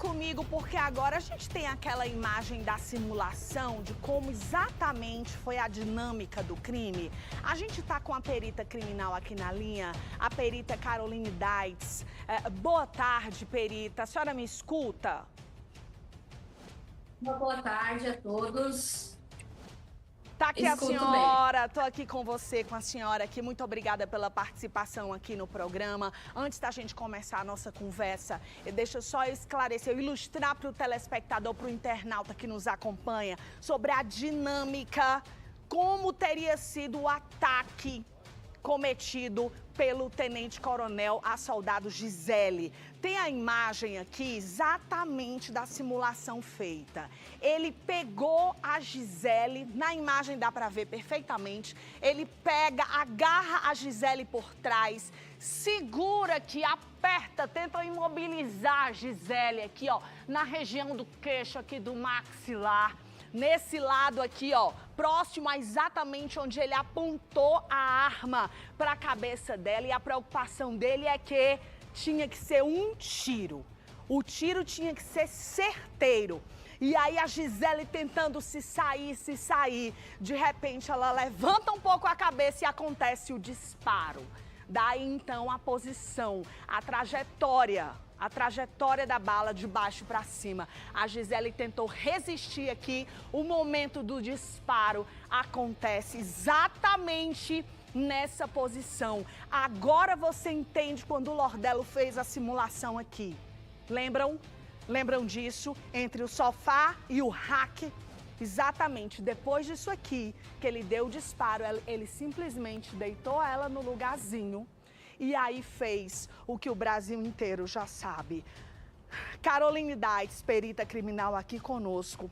comigo porque agora a gente tem aquela imagem da simulação de como exatamente foi a dinâmica do crime. A gente está com a perita criminal aqui na linha, a perita Caroline Daitz. Boa tarde, perita. A senhora me escuta? Uma boa tarde a todos. Tá aqui Escuto a senhora, tô aqui com você, com a senhora aqui. Muito obrigada pela participação aqui no programa. Antes da gente começar a nossa conversa, deixa eu só esclarecer, ilustrar para o telespectador, para o internauta que nos acompanha, sobre a dinâmica, como teria sido o ataque cometido pelo tenente-coronel a soldado Gisele. Tem a imagem aqui exatamente da simulação feita. Ele pegou a Gisele, na imagem dá para ver perfeitamente, ele pega, agarra a Gisele por trás, segura aqui, aperta, tenta imobilizar a Gisele aqui, ó, na região do queixo aqui do maxilar. Nesse lado aqui, ó, próximo a exatamente onde ele apontou a arma para a cabeça dela. E a preocupação dele é que tinha que ser um tiro. O tiro tinha que ser certeiro. E aí a Gisele tentando se sair. De repente ela levanta um pouco a cabeça e acontece o disparo. Daí então a posição, a trajetória da bala de baixo para cima. A Gisele tentou resistir aqui, o momento do disparo acontece exatamente nessa posição. Agora você entende quando o Lordelo fez a simulação aqui. Lembram? Lembram disso? Entre o sofá e o rack? Exatamente, depois disso aqui, que ele deu o disparo, ele simplesmente deitou ela no lugarzinho. E aí fez o que o Brasil inteiro já sabe. Caroline Daitz, perita criminal aqui conosco.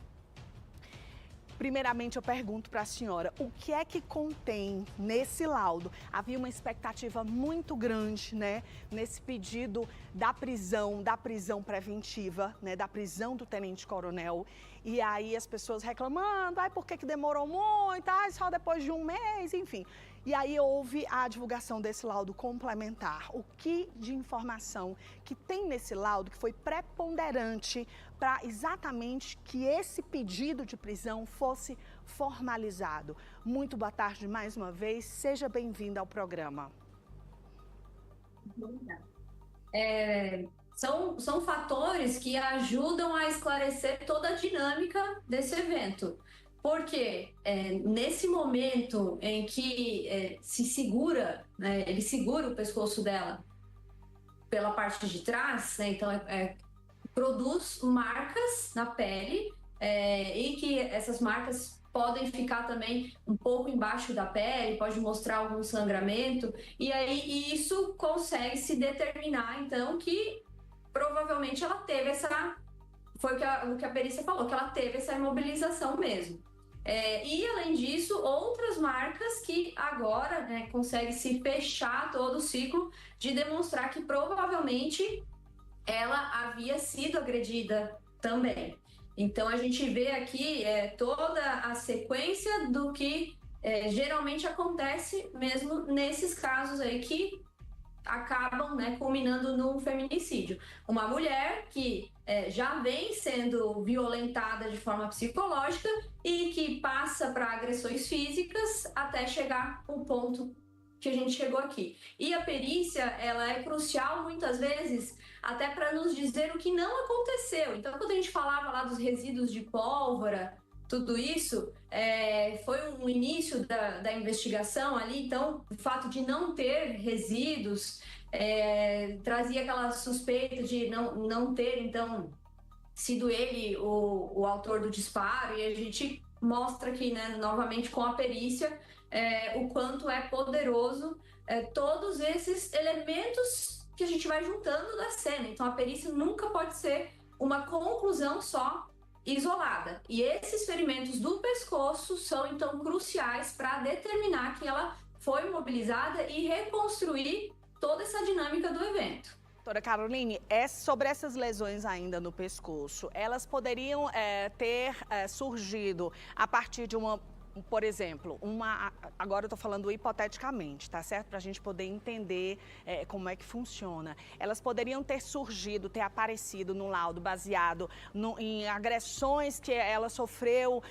Primeiramente eu pergunto para a senhora, o que é que contém nesse laudo? Havia uma expectativa muito grande, né, nesse pedido da prisão preventiva, né, da prisão do tenente-coronel. E aí as pessoas reclamando, por que demorou muito, só depois de um mês, enfim. E aí houve a divulgação desse laudo complementar. O que de informação que tem nesse laudo que foi preponderante para exatamente que esse pedido de prisão fosse formalizado? Muito boa tarde mais uma vez, seja bem-vinda ao programa. São fatores que ajudam a esclarecer toda a dinâmica desse evento. Porque nesse momento em que se segura, né, ele segura o pescoço dela pela parte de trás, né, então produz marcas na pele e que essas marcas podem ficar também um pouco embaixo da pele, pode mostrar algum sangramento, e aí isso consegue se determinar, então, que provavelmente ela teve foi o que a perícia falou, que ela teve essa imobilização mesmo. E, além disso, outras marcas que agora, né, conseguem se fechar todo o ciclo de demonstrar que provavelmente ela havia sido agredida também. Então, a gente vê aqui toda a sequência do que geralmente acontece mesmo nesses casos aí que acabam, né, culminando num feminicídio. Uma mulher que já vem sendo violentada de forma psicológica e que passa para agressões físicas até chegar ao ponto que a gente chegou aqui. E a perícia, ela é crucial muitas vezes até para nos dizer o que não aconteceu. Então, quando a gente falava lá dos resíduos de pólvora, tudo isso foi um início da investigação ali, então o fato de não ter resíduos trazia aquela suspeita de não ter, então, sido ele o autor do disparo, e a gente mostra aqui, né, novamente com a perícia, o quanto é poderoso todos esses elementos que a gente vai juntando da cena. Então a perícia nunca pode ser uma conclusão só isolada. E esses ferimentos do pescoço são, então, cruciais para determinar que ela foi imobilizada e reconstruir toda essa dinâmica do evento. Doutora Caroline, sobre essas lesões ainda no pescoço, elas poderiam ter surgido a partir de uma por exemplo, agora eu estou falando hipoteticamente, tá certo? Para a gente poder entender como é que funciona. Elas poderiam ter surgido, ter aparecido no laudo baseado em agressões que ela sofreu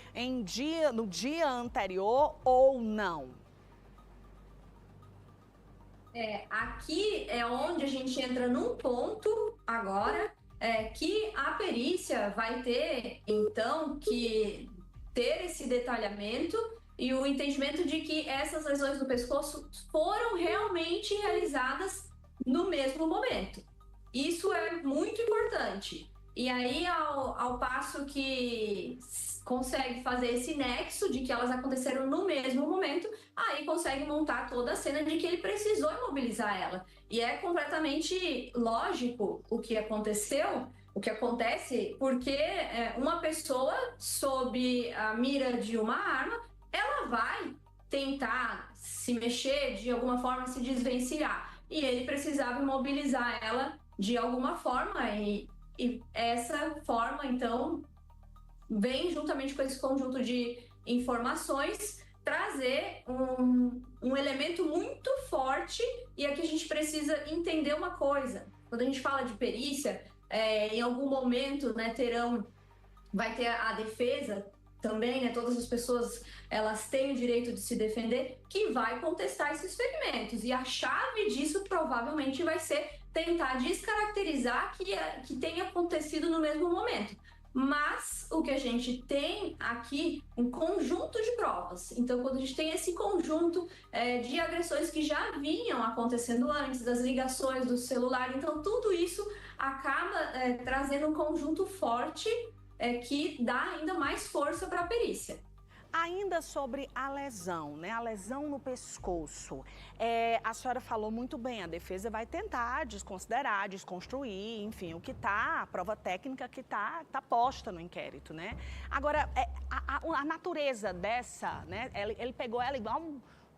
no dia anterior ou não? Aqui é onde a gente entra num ponto agora que a perícia vai ter, então, que ter esse detalhamento e o entendimento de que essas lesões do pescoço foram realmente realizadas no mesmo momento. Isso é muito importante. E aí, ao passo que consegue fazer esse nexo de que elas aconteceram no mesmo momento, aí consegue montar toda a cena de que ele precisou imobilizar ela. E é completamente lógico o que aconteceu, o que acontece, porque uma pessoa sob a mira de uma arma, ela vai tentar se mexer, de alguma forma se desvencilhar. E ele precisava imobilizar ela de alguma forma, e essa forma, então, vem juntamente com esse conjunto de informações trazer um elemento muito forte. E aqui a gente precisa entender uma coisa: quando a gente fala de perícia, em algum momento, né, vai ter a defesa também, né, todas as pessoas, elas têm o direito de se defender, que vai contestar esses ferimentos, e a chave disso provavelmente vai ser tentar descaracterizar que tenha acontecido no mesmo momento. Mas o que a gente tem aqui, um conjunto de provas. Então, quando a gente tem esse conjunto de agressões que já vinham acontecendo antes, das ligações do celular, então tudo isso acaba trazendo um conjunto forte que dá ainda mais força para a perícia. Ainda sobre a lesão, né? A lesão no pescoço. A senhora falou muito bem, a defesa vai tentar desconsiderar, desconstruir, enfim, a prova técnica que tá posta no inquérito, né? Agora, a natureza dessa, né? Ele pegou ela igual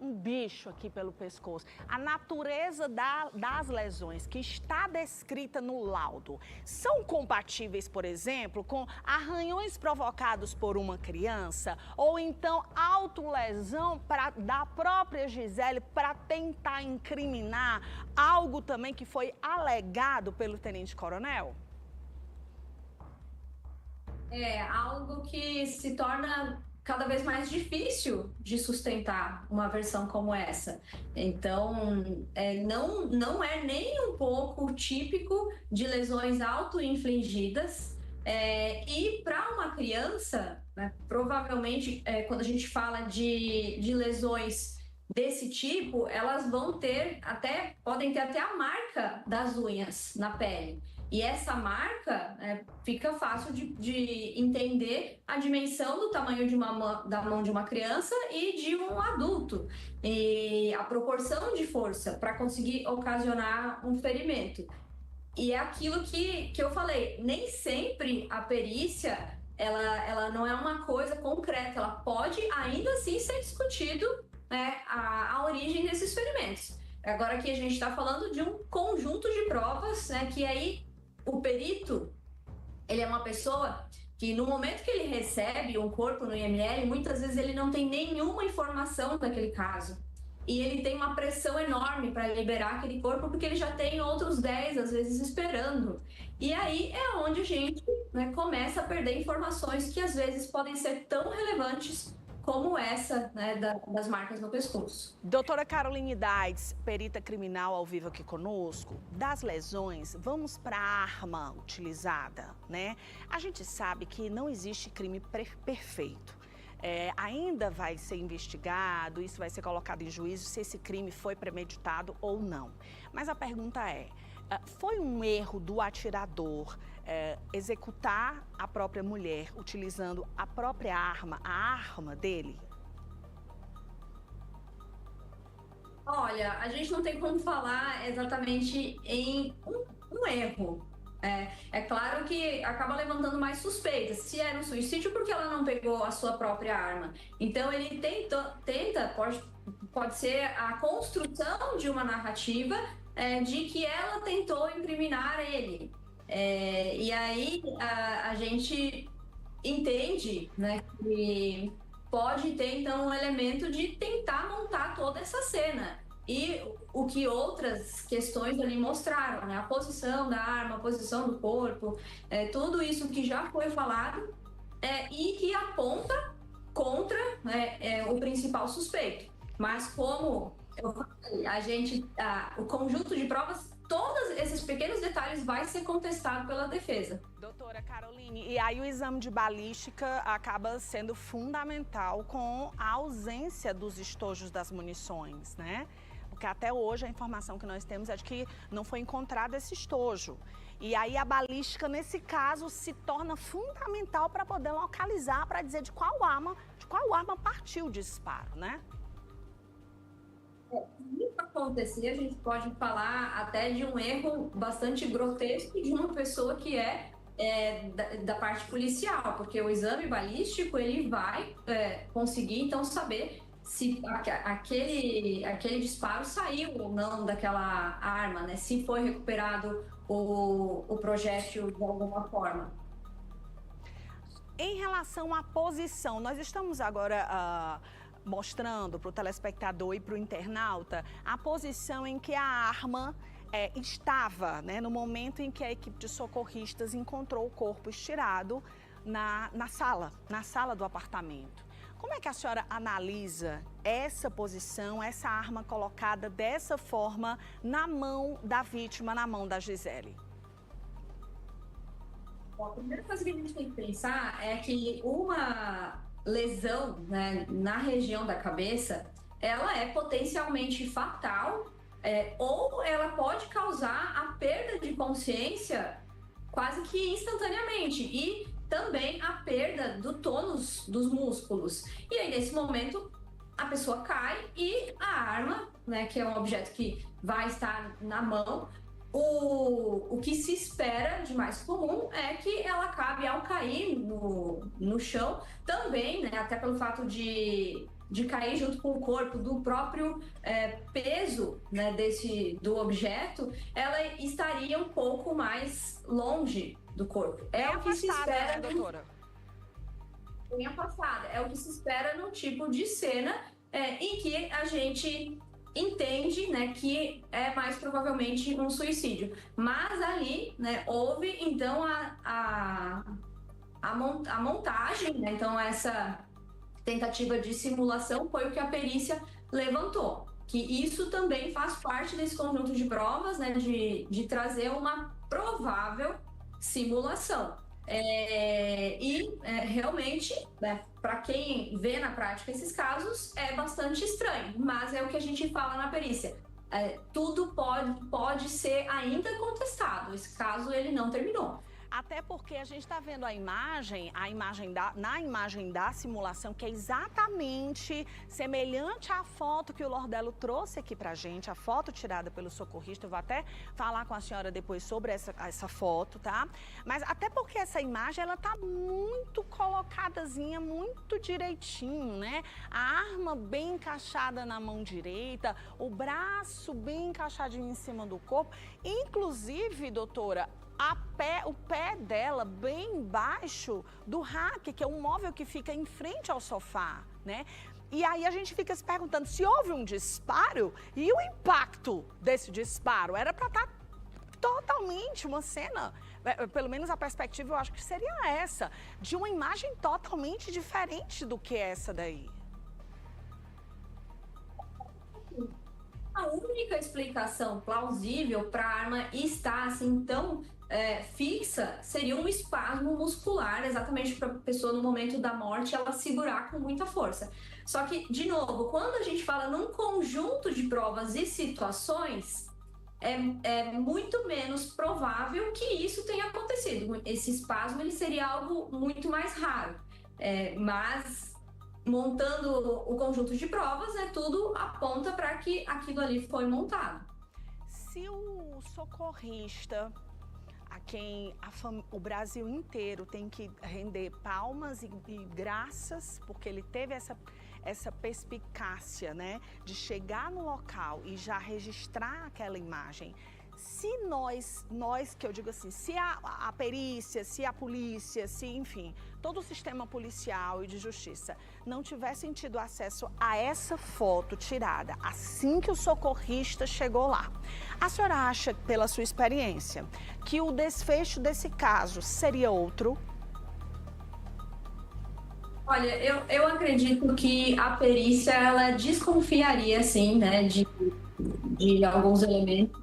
um bicho aqui pelo pescoço. A natureza das lesões que está descrita no laudo são compatíveis, por exemplo, com arranhões provocados por uma criança, ou então autolesão da própria Gisele para tentar incriminar algo também que foi alegado pelo tenente-coronel? É algo que se torna cada vez mais difícil de sustentar uma versão como essa. Então, não é nem um pouco típico de lesões auto-infligidas. E para uma criança, né, provavelmente, quando a gente fala de lesões desse tipo, elas podem ter até a marca das unhas na pele. E essa marca fica fácil de entender a dimensão do tamanho da mão de uma criança e de um adulto. E a proporção de força para conseguir ocasionar um ferimento. E é aquilo que eu falei, nem sempre a perícia, ela não é uma coisa concreta, ela pode ainda assim ser discutido, né, a origem desses ferimentos. Agora aqui a gente está falando de um conjunto de provas, né, que aí o perito, ele é uma pessoa que no momento que ele recebe um corpo no IML, muitas vezes ele não tem nenhuma informação daquele caso. E ele tem uma pressão enorme para liberar aquele corpo, porque ele já tem outros 10, às vezes, esperando. E aí é onde a gente, né, começa a perder informações que às vezes podem ser tão relevantes como essa, né, das marcas no pescoço. Doutora Caroline Daites, perita criminal ao vivo aqui conosco. Das lesões, vamos para a arma utilizada, né? A gente sabe que não existe crime perfeito. Ainda vai ser investigado, isso vai ser colocado em juízo se esse crime foi premeditado ou não. Mas a pergunta foi um erro do atirador executar a própria mulher utilizando a própria arma, a arma dele? Olha, a gente não tem como falar exatamente em um erro. É claro que acaba levantando mais suspeitas. Se era um suicídio, porque ela não pegou a sua própria arma? Então ele pode ser a construção de uma narrativa de que ela tentou incriminar ele. E aí a gente entende, né, que pode ter, então, um elemento de tentar montar toda essa cena. E o que outras questões ali mostraram, né? A posição da arma, a posição do corpo, tudo isso que já foi falado e que aponta contra, né, o principal suspeito. Mas como eu falei, o conjunto de provas, todos esses pequenos detalhes vai ser contestado pela defesa. Doutora Caroline, e aí o exame de balística acaba sendo fundamental com a ausência dos estojos das munições, né? Porque até hoje a informação que nós temos é de que não foi encontrado esse estojo. E aí a balística, nesse caso, se torna fundamental para poder localizar, para dizer de qual arma partiu o disparo, né? Se isso acontecer, a gente pode falar até de um erro bastante grotesco de uma pessoa que da parte policial, porque o exame balístico ele vai conseguir então saber se aquele disparo saiu ou não daquela arma, né? Se foi recuperado o projétil de alguma forma. Em relação à posição, nós estamos agora mostrando para o telespectador e para o internauta a posição em que a arma estava, né, no momento em que a equipe de socorristas encontrou o corpo estirado na sala do apartamento. Como é que a senhora analisa essa posição, essa arma colocada dessa forma na mão da vítima, na mão da Gisele? Bom, a primeira coisa que a gente tem que pensar é que uma lesão, né, na região da cabeça, ela é potencialmente fatal, ou ela pode causar a perda de consciência quase que instantaneamente e também a perda do tônus dos músculos. E aí, nesse momento, a pessoa cai e a arma, né, que é um objeto que vai estar na mão, o que se espera de mais comum é que ela acabe ao cair no chão, também, né, até pelo fato de cair junto com o corpo, do próprio peso, né, do objeto, ela estaria um pouco mais longe do corpo. É o que se espera, né, doutora? Bem afastada. É o que se espera num tipo de cena em que a gente entende, né, que é mais provavelmente um suicídio. Mas ali, né, houve então a montagem, né, então essa tentativa de simulação foi o que a perícia levantou, que isso também faz parte desse conjunto de provas, né, de trazer uma provável simulação. Realmente, né, para quem vê na prática esses casos, é bastante estranho, mas é o que a gente fala na perícia. Tudo pode ser ainda contestado, esse caso ele não terminou. Até porque a gente está vendo na imagem da simulação, que é exatamente semelhante à foto que o Lordelo trouxe aqui pra gente, a foto tirada pelo socorrista. Eu vou até falar com a senhora depois sobre essa foto, tá? Mas até porque essa imagem, ela tá muito colocadazinha, muito direitinho, né? A arma bem encaixada na mão direita, o braço bem encaixadinho em cima do corpo. Inclusive, doutora, o pé dela bem embaixo do rack, que é um móvel que fica em frente ao sofá, né? E aí a gente fica se perguntando se houve um disparo e o impacto desse disparo era para estar totalmente uma cena, pelo menos a perspectiva eu acho que seria essa, de uma imagem totalmente diferente do que essa daí. A única explicação plausível para a arma estar assim tão fixa seria um espasmo muscular, exatamente para a pessoa no momento da morte ela segurar com muita força. Só que, de novo, quando a gente fala num conjunto de provas e situações, é muito menos provável que isso tenha acontecido. Esse espasmo ele seria algo muito mais raro, mas montando o conjunto de provas, tudo aponta para que aquilo ali foi montado. Se o socorrista, a quem o Brasil inteiro tem que render palmas e graças, porque ele teve essa perspicácia, né, de chegar no local e já registrar aquela imagem. Se nós que eu digo assim, se a perícia, se a polícia, se enfim, todo o sistema policial e de justiça não tivessem tido acesso a essa foto tirada assim que o socorrista chegou lá, a senhora acha, pela sua experiência, que o desfecho desse caso seria outro? Olha, eu acredito que a perícia, ela desconfiaria, sim, né, de alguns elementos.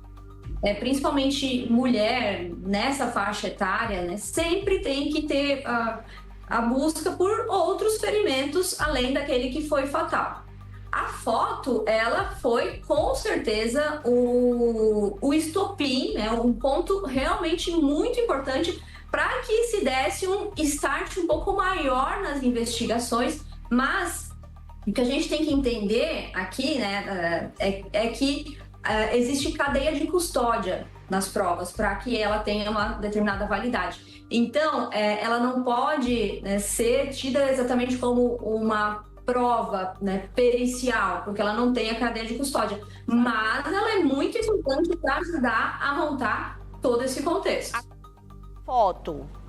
Principalmente mulher nessa faixa etária, né, sempre tem que ter a busca por outros ferimentos além daquele que foi fatal. A foto, ela foi com certeza o estopim, né, um ponto realmente muito importante para que se desse um start um pouco maior nas investigações, mas o que a gente tem que entender aqui, né, é que existe cadeia de custódia nas provas para que ela tenha uma determinada validade. Então, ela não pode, né, ser tida exatamente como uma prova, né, pericial, porque ela não tem a cadeia de custódia, mas ela é muito importante para ajudar a montar todo esse contexto.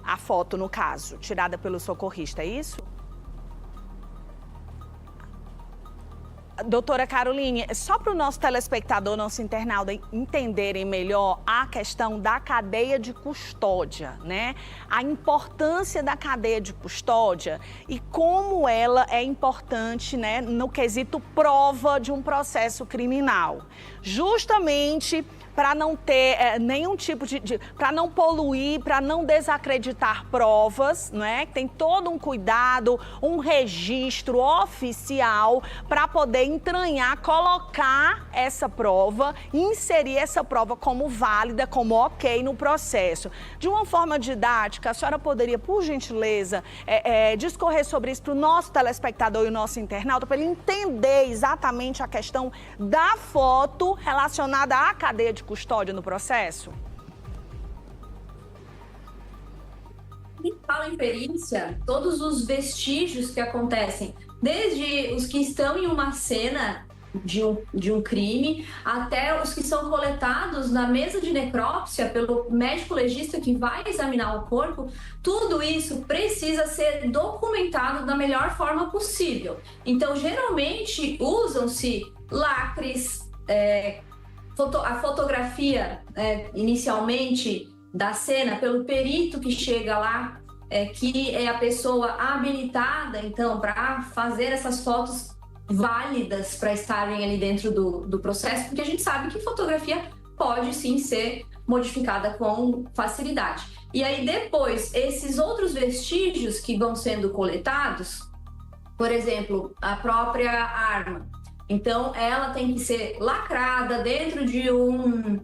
A foto no caso, tirada pelo socorrista, é isso? Doutora Caroline, só para o nosso telespectador, nosso internauta entenderem melhor a questão da cadeia de custódia, né? A importância da cadeia de custódia e como ela é importante, né, no quesito prova de um processo criminal. Justamente para não ter nenhum tipo para não poluir, para não desacreditar provas, né? Tem todo um cuidado, um registro oficial para poder entranhar, colocar essa prova, inserir essa prova como válida, como ok no processo. De uma forma didática, a senhora poderia, por gentileza, discorrer sobre isso para o nosso telespectador e o nosso internauta, para ele entender exatamente a questão da foto relacionada à cadeia de custódia no processo? Quando fala em perícia, todos os vestígios que acontecem, desde os que estão em uma cena de um crime, até os que são coletados na mesa de necrópsia pelo médico legista que vai examinar o corpo, tudo isso precisa ser documentado da melhor forma possível. Então, geralmente, usam-se lacres, a fotografia inicialmente da cena pelo perito que chega lá, que é a pessoa habilitada então para fazer essas fotos válidas para estarem ali dentro do processo, porque a gente sabe que fotografia pode sim ser modificada com facilidade. E aí depois, esses outros vestígios que vão sendo coletados, por exemplo, a própria arma, então ela tem que ser lacrada dentro de um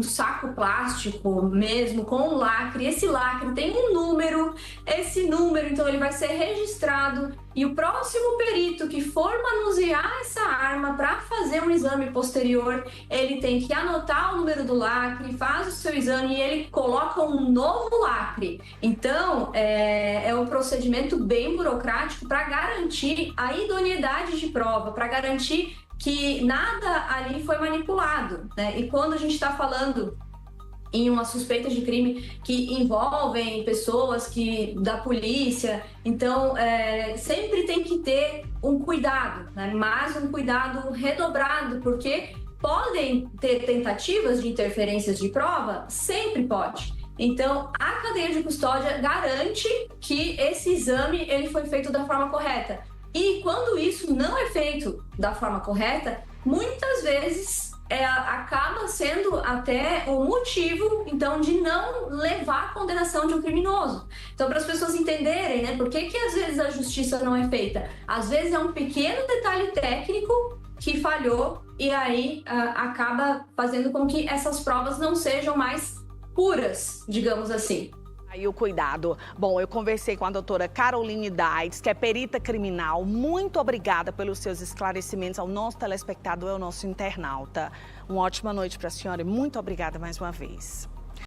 saco plástico mesmo, com um lacre. Esse lacre tem um número, esse número então ele vai ser registrado e o próximo perito que for manusear essa arma para fazer um exame posterior, ele tem que anotar o número do lacre, faz o seu exame e ele coloca um novo lacre. Então é um procedimento bem burocrático para garantir a idoneidade de prova, para garantir que nada ali foi manipulado, né? E quando a gente está falando em uma suspeita de crime que envolvem pessoas da polícia, então sempre tem que ter um cuidado, né? Mas um cuidado redobrado, porque podem ter tentativas de interferências de prova, sempre pode. Então, a cadeia de custódia garante que esse exame ele foi feito da forma correta. E quando isso não é feito da forma correta, muitas vezes acaba sendo até o motivo, então, de não levar à condenação de um criminoso. Então, para as pessoas entenderem, né, por que às vezes a justiça não é feita? Às vezes é um pequeno detalhe técnico que falhou e aí acaba fazendo com que essas provas não sejam mais puras, digamos assim. Aí o cuidado. Bom, eu conversei com a doutora Caroline Daitz, que é perita criminal. Muito obrigada pelos seus esclarecimentos ao nosso telespectador e ao nosso internauta. Uma ótima noite para a senhora e muito obrigada mais uma vez.